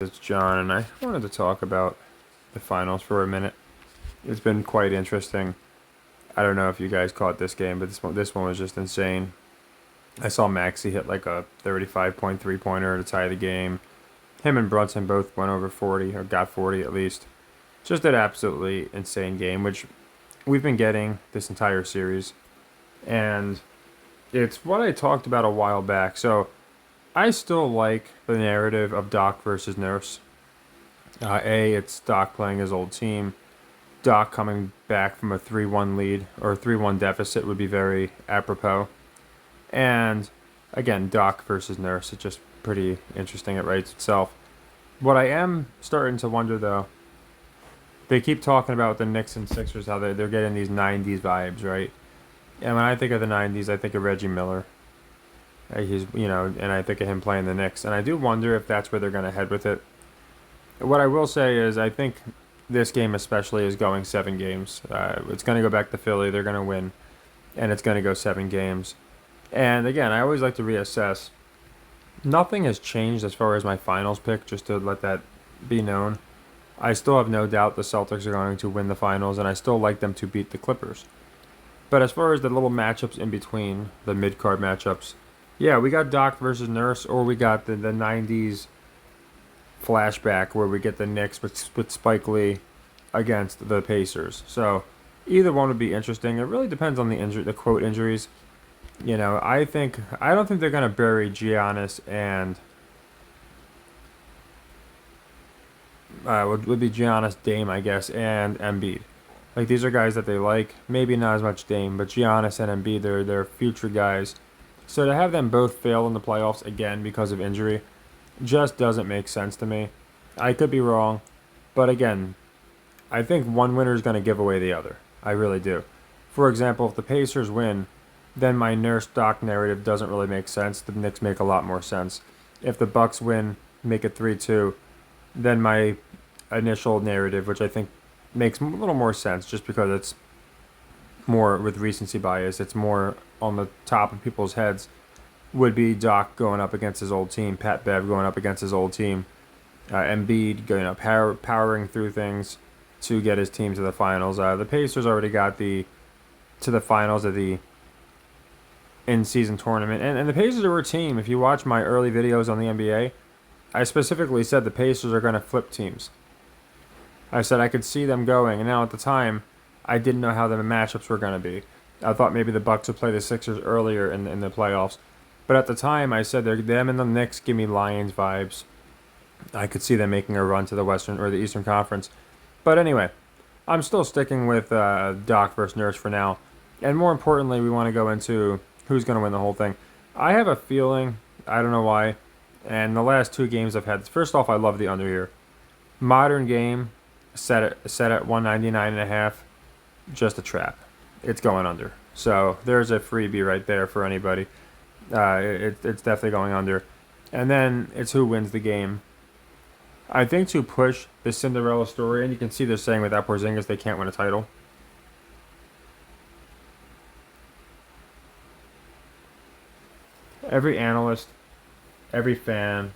It's John, and I wanted to talk about the finals for a minute. It's been quite interesting. I don't know if you guys caught this game, but this one was just insane. I saw Maxey hit like a 35-point three-pointer to tie the game. Him and Brunson both went over 40, or got 40 at least. Just an absolutely insane game, which we've been getting this entire series. And it's what I talked about a while back. So I still like the narrative of Doc versus Nurse. It's Doc playing his old team. Doc coming back from a 3-1 lead or 3-1 deficit would be very apropos. And again, Doc versus Nurse, it's just pretty interesting. It writes itself. What I am starting to wonder though, they keep talking about the Knicks and Sixers, how they're getting these 90s vibes, right? And when I think of the 90s, I think of Reggie Miller. And I think of him playing the Knicks. And I do wonder if that's where they're going to head with it. What I will say is I think this game especially is going 7 games. It's going to go back to Philly. They're going to win. And it's going to go 7 games. And again, I always like to reassess. Nothing has changed as far as my finals pick, just to let that be known. I still have no doubt the Celtics are going to win the finals, and I still like them to beat the Clippers. But as far as the little matchups in between, the mid-card matchups, yeah, we got Doc versus Nurse, or we got the 90s flashback where we get the Knicks with Spike Lee against the Pacers. So either one would be interesting. It really depends on the quote injuries. I don't think they're gonna bury Giannis and would be Giannis, Dame, I guess, and Embiid. Like these are guys that they like. Maybe not as much Dame, but Giannis and Embiid, they're future guys. So to have them both fail in the playoffs again because of injury just doesn't make sense to me. I could be wrong, but again, I think one winner is going to give away the other. I really do. For example, if the Pacers win, then my Nurse Doc narrative doesn't really make sense. The Knicks make a lot more sense. If the Bucks win, make it 3-2, then my initial narrative, which I think makes a little more sense just because it's more with recency bias, it's more on the top of people's heads, would be Doc going up against his old team, Pat Bev going up against his old team, Embiid going up, powering through things to get his team to the finals. The Pacers already got to the finals of the in-season tournament, and the Pacers are a team. If you watch my early videos on the NBA, I specifically said the Pacers are going to flip teams. I said I could see them going, and now at the time, I didn't know how the matchups were going to be. I thought maybe the Bucks would play the Sixers earlier in the playoffs. But at the time, I said them and the Knicks give me Lions vibes. I could see them making a run to the Western or the Eastern Conference. But anyway, I'm still sticking with Doc versus Nurse for now. And more importantly, we want to go into who's going to win the whole thing. I have a feeling, I don't know why, and the last 2 games I've had, first off, I love the under here. Modern game, set at 199.5, just a trap. It's going under. So there's a freebie right there for anybody. It's definitely going under. And then it's who wins the game. I think to push the Cinderella story, and you can see they're saying without Porzingis they can't win a title. Every analyst, every fan,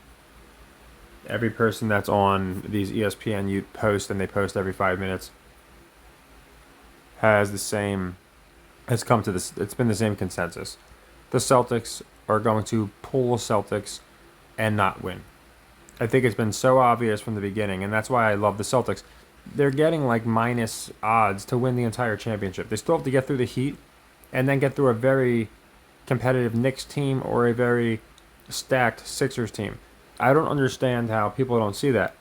every person that's on these ESPN posts, and they post every 5 minutes, has come to this. It's been the same consensus. The Celtics are going to pull the Celtics and not win. I think it's been so obvious from the beginning, and that's why I love the Celtics. They're getting like minus odds to win the entire championship. They still have to get through the Heat and then get through a very competitive Knicks team or a very stacked Sixers team. I don't understand how people don't see that.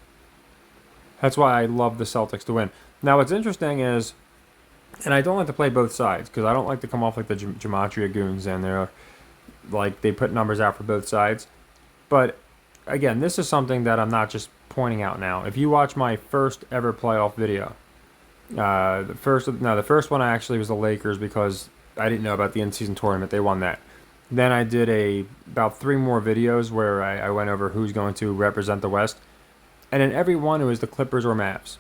That's why I love the Celtics to win. Now, what's interesting is, and I don't like to play both sides because I don't like to come off like the Gematria goons and they're like they put numbers out for both sides. But again, this is something that I'm not just pointing out now. If you watch my first ever playoff video, the first one I actually was the Lakers because I didn't know about the in-season tournament. They won that. Then I did about 3 more videos where I went over who's going to represent the West. And in every one, it was the Clippers or Mavs.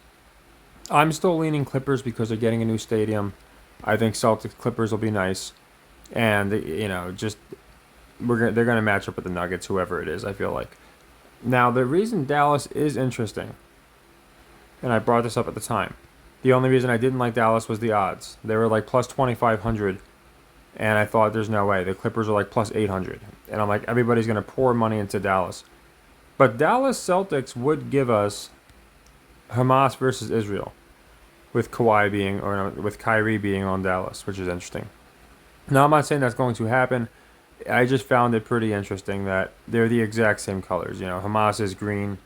I'm still leaning Clippers because they're getting a new stadium. I think Celtics Clippers will be nice. And, they're going to match up with the Nuggets, whoever it is, I feel like. Now, the reason Dallas is interesting, and I brought this up at the time, the only reason I didn't like Dallas was the odds. They were like plus 2,500, and I thought there's no way. The Clippers are like plus 800. And I'm like, everybody's going to pour money into Dallas. But Dallas Celtics would give us Hamas versus Israel, with Kawhi being, or no, with Kyrie being on Dallas, which is interesting. Now, I'm not saying that's going to happen. I just found it pretty interesting that they're the exact same colors. You know, Hamas is green,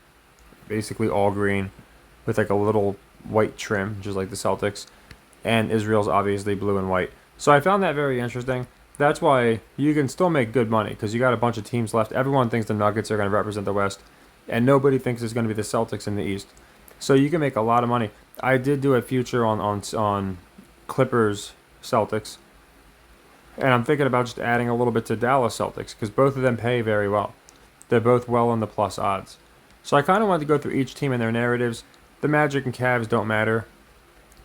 basically all green, with like a little white trim, just like the Celtics, and Israel's obviously blue and white. So I found that very interesting. That's why you can still make good money because you got a bunch of teams left. Everyone thinks the Nuggets are going to represent the West, and nobody thinks it's going to be the Celtics in the East. So you can make a lot of money. I did do a future on Clippers Celtics, and I'm thinking about just adding a little bit to Dallas Celtics because both of them pay very well. They're both well in the plus odds. So I kind of wanted to go through each team and their narratives. The Magic and Cavs don't matter.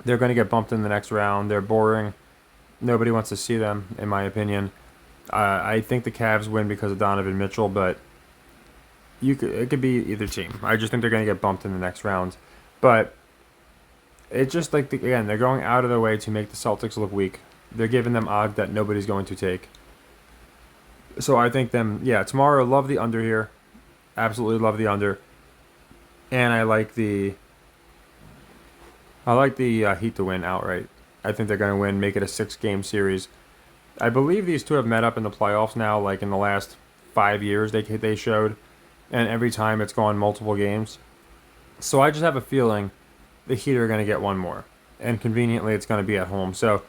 They're going to get bumped in the next round. They're boring. Nobody wants to see them, in my opinion. I think the Cavs win because of Donovan Mitchell, but it could be either team. I just think they're going to get bumped in the next round. But it's just like, again, they're going out of their way to make the Celtics look weak. They're giving them odds that nobody's going to take. So I think tomorrow, love the under here. Absolutely love the under. And I like the Heat to win outright. I think they're going to win, make it a 6-game series. I believe these two have met up in the playoffs now, like in the last 5 years they showed, and every time it's gone multiple games. So I just have a feeling the Heat are going to get one more, and conveniently it's going to be at home. So,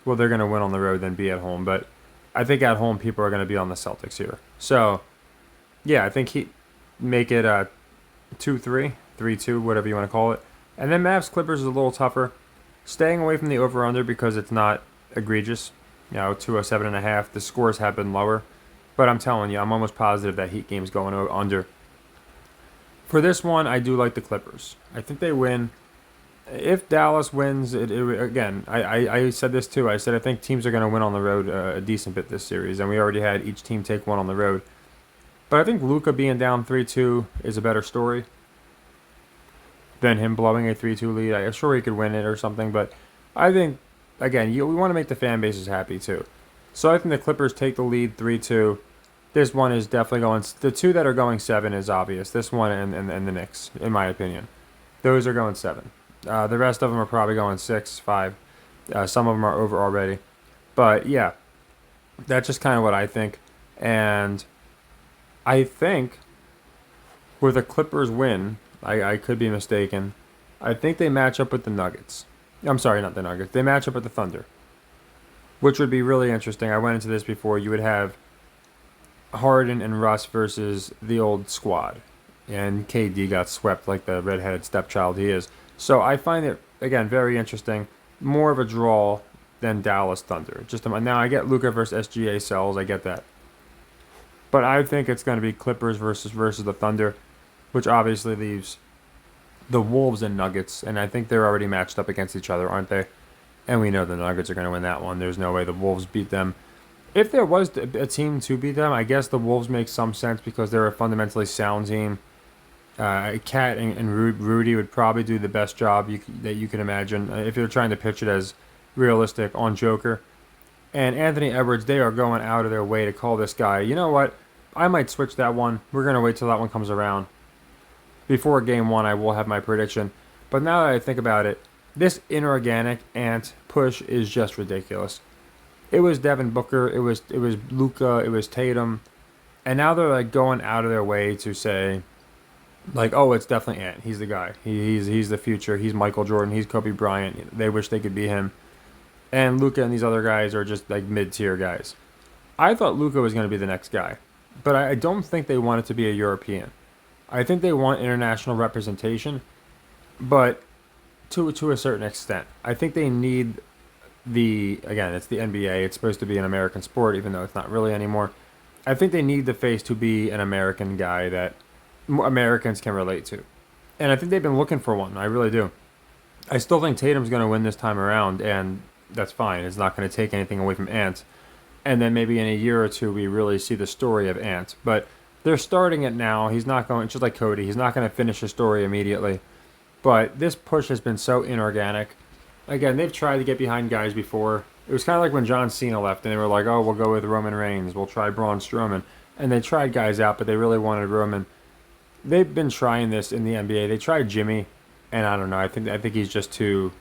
well, they're going to win on the road, then be at home. But I think at home people are going to be on the Celtics here. So, yeah, I think Heat make it 2-3, 3-2, whatever you want to call it. And then Mavs Clippers is a little tougher. Staying away from the over-under because it's not egregious. 207.5. The scores have been lower. But I'm telling you, I'm almost positive that Heat game's going under. For this one, I do like the Clippers. I think they win. If Dallas wins, again, I said this too. I said I think teams are going to win on the road a decent bit this series. And we already had each team take one on the road. But I think Luka being down 3-2 is a better story than him blowing a 3-2 lead. I'm sure he could win it or something, but I think, again, we want to make the fan bases happy too. So I think the Clippers take the lead 3-2. This one is definitely going, the two that are going 7 is obvious. This one and the Knicks, in my opinion. Those are going 7. The rest of them are probably going 6, 5. Some of them are over already. But yeah, that's just kind of what I think. And I think with a Clippers win, I could be mistaken. I think they match up with the Nuggets. I'm sorry, not the Nuggets. They match up with the Thunder, which would be really interesting. I went into this before. You would have Harden and Russ versus the old squad, and KD got swept like the redheaded stepchild he is. So I find it, again, very interesting. More of a draw than Dallas Thunder. Now I get Luka versus SGA sells. I get that, but I think it's going to be Clippers versus the Thunder, which obviously leaves the Wolves and Nuggets, and I think they're already matched up against each other, aren't they? And we know the Nuggets are going to win that one. There's no way the Wolves beat them. If there was a team to beat them, I guess the Wolves make some sense because they're a fundamentally sound team. Cat and Rudy would probably do the best job that you can imagine if you're trying to pitch it as realistic on Joker. And Anthony Edwards, they are going out of their way to call this guy. You know what? I might switch that one. We're going to wait till that one comes around. Before game 1, I will have my prediction. But now that I think about it, this inorganic Ant push is just ridiculous. It was Devin Booker, it was Luka, it was Tatum, and now they're like going out of their way to say, like, oh, it's definitely Ant. He's the guy. He's the future. He's Michael Jordan. He's Kobe Bryant. They wish they could be him. And Luka and these other guys are just like mid-tier guys. I thought Luka was going to be the next guy, but I don't think they want it to be a European. I think they want international representation, but to a certain extent. I think they need it's the NBA. It's supposed to be an American sport, even though it's not really anymore. I think they need the face to be an American guy that Americans can relate to. And I think they've been looking for one. I really do. I still think Tatum's going to win this time around, and that's fine. It's not going to take anything away from Ant. And then maybe in a year or two, we really see the story of Ant. But they're starting it now. He's not going, just like Cody, he's not going to finish his story immediately. But this push has been so inorganic. Again, they've tried to get behind guys before. It was kind of like when John Cena left and they were like, oh, we'll go with Roman Reigns. We'll try Braun Strowman. And they tried guys out, but they really wanted Roman. They've been trying this in the NBA. They tried Jimmy, and I don't know. I think he's just too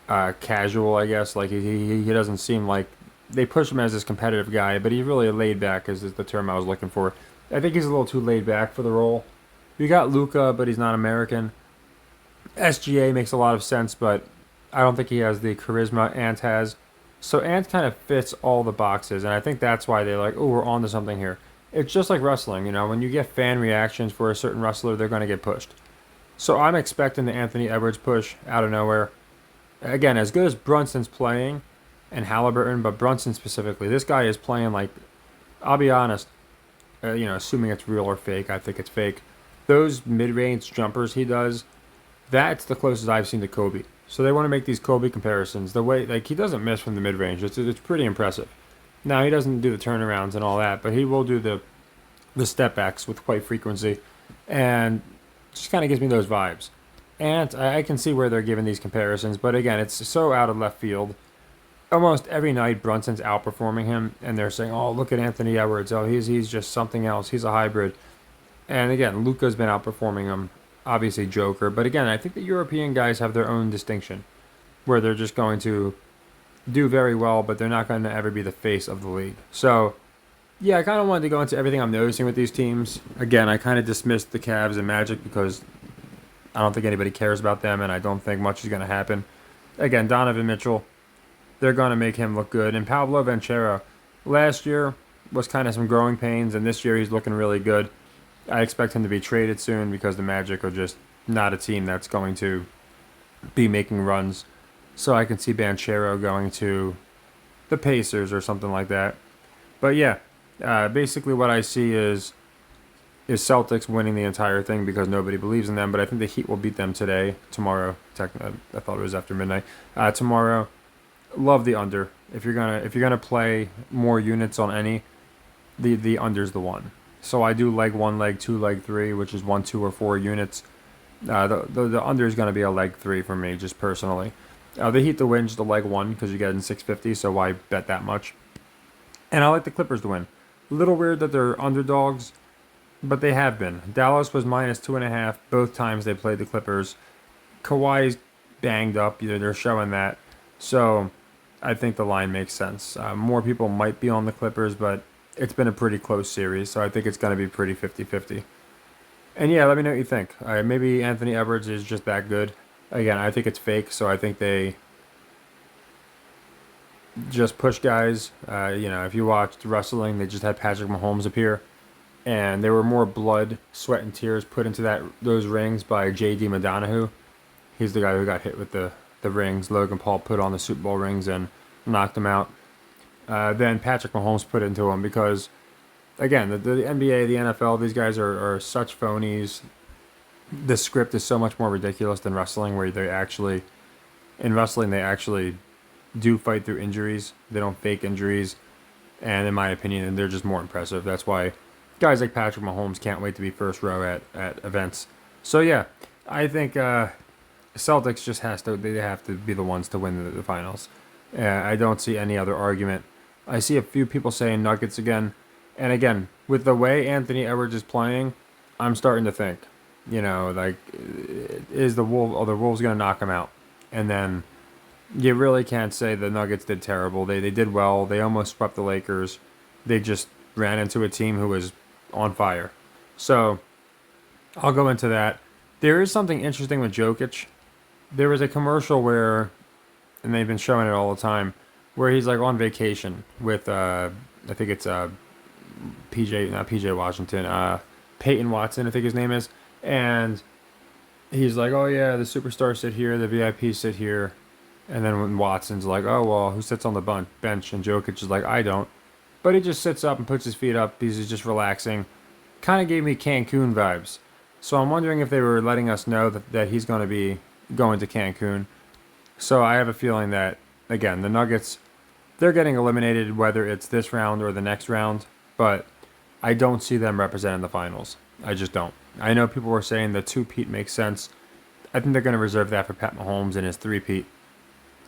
casual, I guess. Like he doesn't seem like they push him as this competitive guy, but he's really laid back, is the term I was looking for. I think he's a little too laid back for the role. You got Luca, but he's not American. SGA makes a lot of sense, but I don't think he has the charisma Ant has. So Ant kind of fits all the boxes, and I think that's why they're like, oh, we're on to something here. It's just like wrestling, you know, when you get fan reactions for a certain wrestler, they're going to get pushed. So I'm expecting the Anthony Edwards push out of nowhere. Again, as good as Brunson's playing, and Halliburton, but Brunson specifically, this guy is playing like, I'll be honest, assuming it's real or fake, I think it's fake. Those mid-range jumpers he does, that's the closest I've seen to Kobe. So they want to make these Kobe comparisons. The way, like, he doesn't miss from the mid-range. It's pretty impressive. Now, he doesn't do the turnarounds and all that, but he will do the step backs with quite frequency. And just kind of gives me those vibes. And I can see where they're giving these comparisons, but again, it's so out of left field. Almost every night, Brunson's outperforming him, and they're saying, oh, look at Anthony Edwards. Oh, he's just something else. He's a hybrid. And again, Luka's been outperforming him. Obviously, Joker. But again, I think the European guys have their own distinction, where they're just going to do very well, but they're not going to ever be the face of the league. So, yeah, I kind of wanted to go into everything I'm noticing with these teams. Again, I kind of dismissed the Cavs and Magic because I don't think anybody cares about them, and I don't think much is going to happen. Again, Donovan Mitchell, they're going to make him look good. And Pablo Ventura, last year was kind of some growing pains, and this year he's looking really good. I expect him to be traded soon because the Magic are just not a team that's going to be making runs. So I can see Banchero going to the Pacers or something like that. But yeah, basically what I see is Celtics winning the entire thing because nobody believes in them. But I think the Heat will beat them tomorrow. I thought it was after midnight. Tomorrow, love the under. If you're gonna play more units on any, the under's the one. So I do leg 1, leg 2, leg 3, which is 1, 2, or 4 units. The under is going to be a leg 3 for me, just personally. The Heat to win just a leg 1 because you get in 650, so why bet that much? And I like the Clippers to win. A little weird that they're underdogs, but they have been. Dallas was minus 2.5 both times they played the Clippers. Kawhi's banged up, they're showing that. So I think the line makes sense. More people might be on the Clippers, but it's been a pretty close series, so I think it's going to be pretty 50-50. And yeah, let me know what you think. Maybe Anthony Edwards is just that good. Again, I think it's fake, so I think they just push guys. If you watched wrestling, they just had Patrick Mahomes appear, and there were more blood, sweat, and tears put into those rings by J.D. Madonahue. He's the guy who got hit with the rings. Logan Paul put on the Super Bowl rings and knocked him out. Then Patrick Mahomes put into him because, again, the NBA, the NFL, these guys are such phonies. The script is so much more ridiculous than wrestling, where in wrestling, they actually do fight through injuries. They don't fake injuries. And in my opinion, they're just more impressive. That's why guys like Patrick Mahomes can't wait to be first row at events. So, yeah, I think Celtics just have to be the ones to win the finals. I don't see any other argument. I see a few people saying Nuggets again. And again, with the way Anthony Edwards is playing, I'm starting to think, is the Wolves going to knock him out? And then you really can't say the Nuggets did terrible. They did well. They almost swept the Lakers. They just ran into a team who was on fire. So I'll go into that. There is something interesting with Jokic. There was a commercial where, and they've been showing it all the time, where he's like on vacation with I think it's not PJ Washington, Peyton Watson, I think his name is, and he's like, oh yeah, the superstars sit here, the VIPs sit here, and then when Watson's like, oh well, who sits on the bench, and Jokic is like, I don't, but he just sits up and puts his feet up, he's just relaxing, kind of gave me Cancun vibes. So I'm wondering if they were letting us know that he's going to be going to Cancun. So I have a feeling that, again, the Nuggets, they're getting eliminated whether it's this round or the next round. but I don't see them representing the finals. I just don't. I know people were saying the two-peat makes sense. I think they're going to reserve that for Pat Mahomes and his three-peat.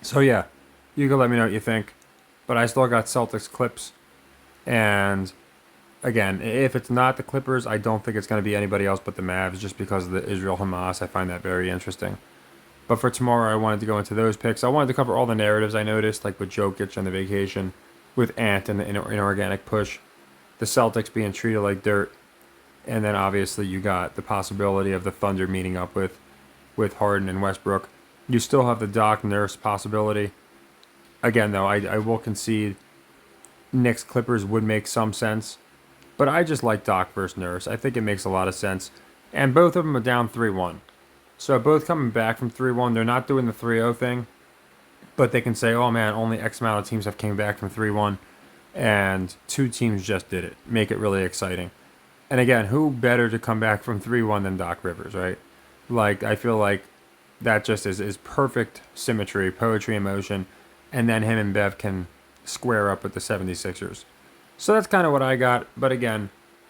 So yeah, you can let me know what you think. But I still got Celtics Clips. And again, if it's not the Clippers, I don't think it's going to be anybody else but the Mavs just because of the Israel Hamas. I find that very interesting. But for tomorrow, I wanted to go into those picks. I wanted to cover all the narratives I noticed, like with Jokic and the vacation, with Ant and the inorganic push, the Celtics being treated like dirt, and then obviously you got the possibility of the Thunder meeting up with Harden and Westbrook. You still have the Doc Nurse possibility. Again, though, I will concede Knicks Clippers would make some sense, but I just like Doc versus Nurse. I think it makes a lot of sense. And both of them are down 3-1. So both coming back from 3-1. They're not doing the 3-0 thing, but they can say, oh man, only X amount of teams have came back from 3-1, and two teams just did it. Make it really exciting. And again, who better to come back from 3-1 than Doc Rivers, right? Like, I feel like that just is perfect symmetry, poetry in motion, and then him and Bev can square up with the 76ers. So that's kind of what I got. But again,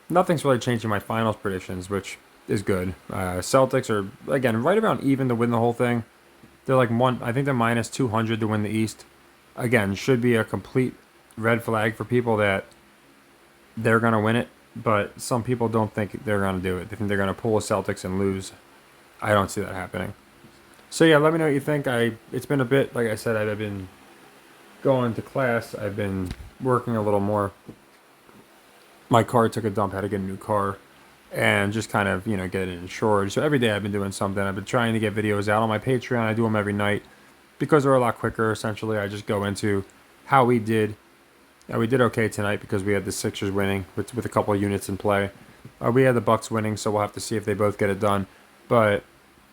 nothing's really changing my finals predictions, which is good. Celtics are, again, right around even to win the whole thing. They're like I think they're minus 200 to win the East. Again, should be a complete red flag for people that they're going to win it. But some people don't think they're going to do it. They think they're going to pull the Celtics and lose. I don't see that happening. So yeah, let me know what you think. It's been a bit, like I said, I've been going to class. I've been working a little more. My car took a dump. I had to get a new car and just kind of, get it insured. So every day I've been doing something. I've been trying to get videos out on my Patreon. I do them every night because they're a lot quicker. Essentially, I just go into how we did. We did okay tonight because we had the Sixers winning with a couple of units in play. We had the Bucks winning, so we'll have to see if they both get it done. But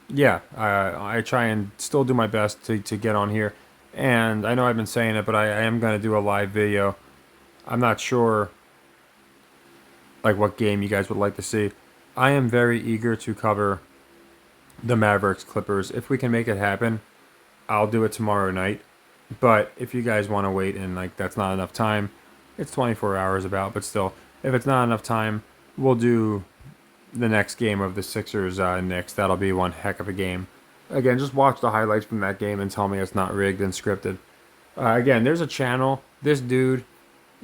yeah, I try and still do my best to get on here. And I know I've been saying it, but I am going to do a live video. I'm not sure like what game you guys would like to see. I am very eager to cover the Mavericks Clippers. If we can make it happen, I'll do it tomorrow night. But if you guys want to wait and like that's not enough time, it's 24 hours about, but still, if it's not enough time, we'll do the next game of the Sixers Knicks. That'll be one heck of a game. Again, just watch the highlights from that game and tell me it's not rigged and scripted. Again, there's a channel. This dude,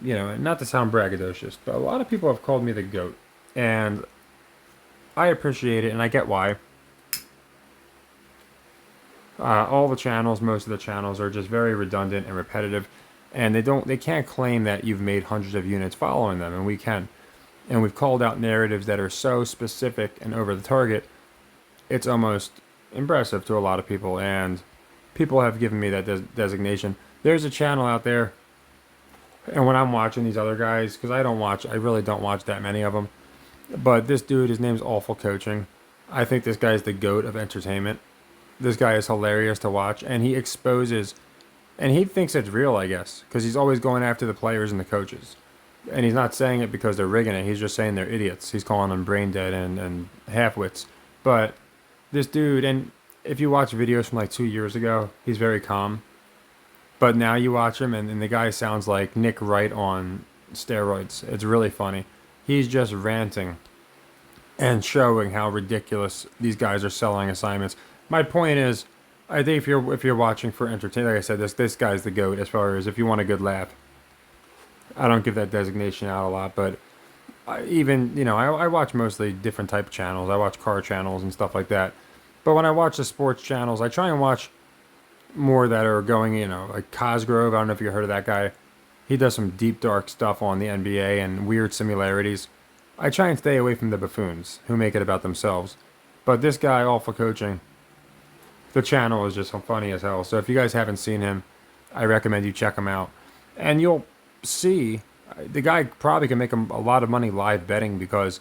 not to sound braggadocious, but a lot of people have called me the GOAT. And I appreciate it, and I get why. All the channels, most of the channels are just very redundant and repetitive. And they can't claim that you've made hundreds of units following them, and we can. And we've called out narratives that are so specific and over the target, it's almost impressive to a lot of people, and people have given me that designation. There's a channel out there, and when I'm watching these other guys, because I really don't watch that many of them, but this dude, his name's Awful Coaching. I think this guy's the GOAT of entertainment. This guy is hilarious to watch, and he exposes, and he thinks it's real, I guess, because he's always going after the players and the coaches. And he's not saying it because they're rigging it. He's just saying they're idiots. He's calling them brain dead and half-wits. But this dude, and if you watch videos from like 2 years ago, he's very calm. But now you watch him, and the guy sounds like Nick Wright on steroids. It's really funny. He's just ranting and showing how ridiculous these guys are selling assignments. My point is, I think if you're watching for entertainment, like I said, this guy's the GOAT as far as if you want a good laugh. I don't give that designation out a lot, but I watch mostly different type of channels. I watch car channels and stuff like that. But when I watch the sports channels, I try and watch more that are going, like Cosgrove. I don't know if you heard of that guy. He does some deep, dark stuff on the NBA and weird similarities. I try and stay away from the buffoons who make it about themselves. But this guy, Awful Coaching, the channel is just funny as hell. So if you guys haven't seen him, I recommend you check him out. And you'll see the guy probably can make a lot of money live betting because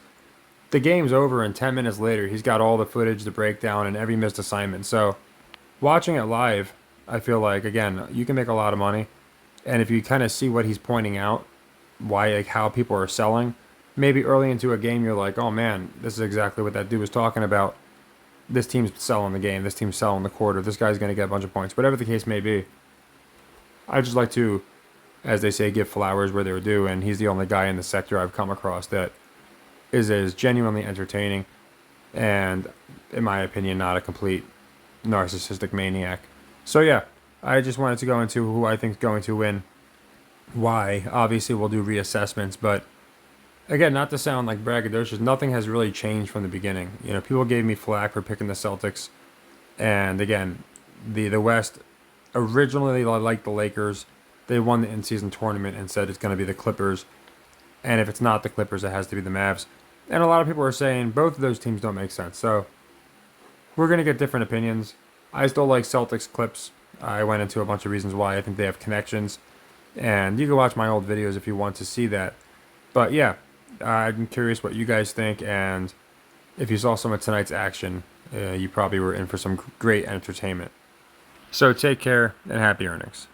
the game's over and 10 minutes later he's got all the footage, the breakdown, and every missed assignment. So watching it live, I feel like, again, you can make a lot of money. And if you kind of see what he's pointing out, why, like, how people are selling, maybe early into a game you're like, oh man, this is exactly what that dude was talking about. This team's selling the game, this team's selling the quarter, this guy's going to get a bunch of points, whatever the case may be. I just like to as they say, give flowers where they're due, and he's the only guy in the sector I've come across that is genuinely entertaining, and in my opinion, not a complete narcissistic maniac. So yeah, I just wanted to go into who I think is going to win. Why? Obviously, we'll do reassessments, but again, not to sound like braggadocious, nothing has really changed from the beginning. You know, people gave me flack for picking the Celtics, and again, the West originally liked the Lakers. They won the in-season tournament and said it's going to be the Clippers, and if it's not the Clippers, it has to be the Mavs. And a lot of people are saying both of those teams don't make sense. So we're going to get different opinions. I still like Celtics Clips. I went into a bunch of reasons why I think they have connections. And you can watch my old videos if you want to see that. But yeah, I'm curious what you guys think. And if you saw some of tonight's action, you probably were in for some great entertainment. So take care and happy earnings.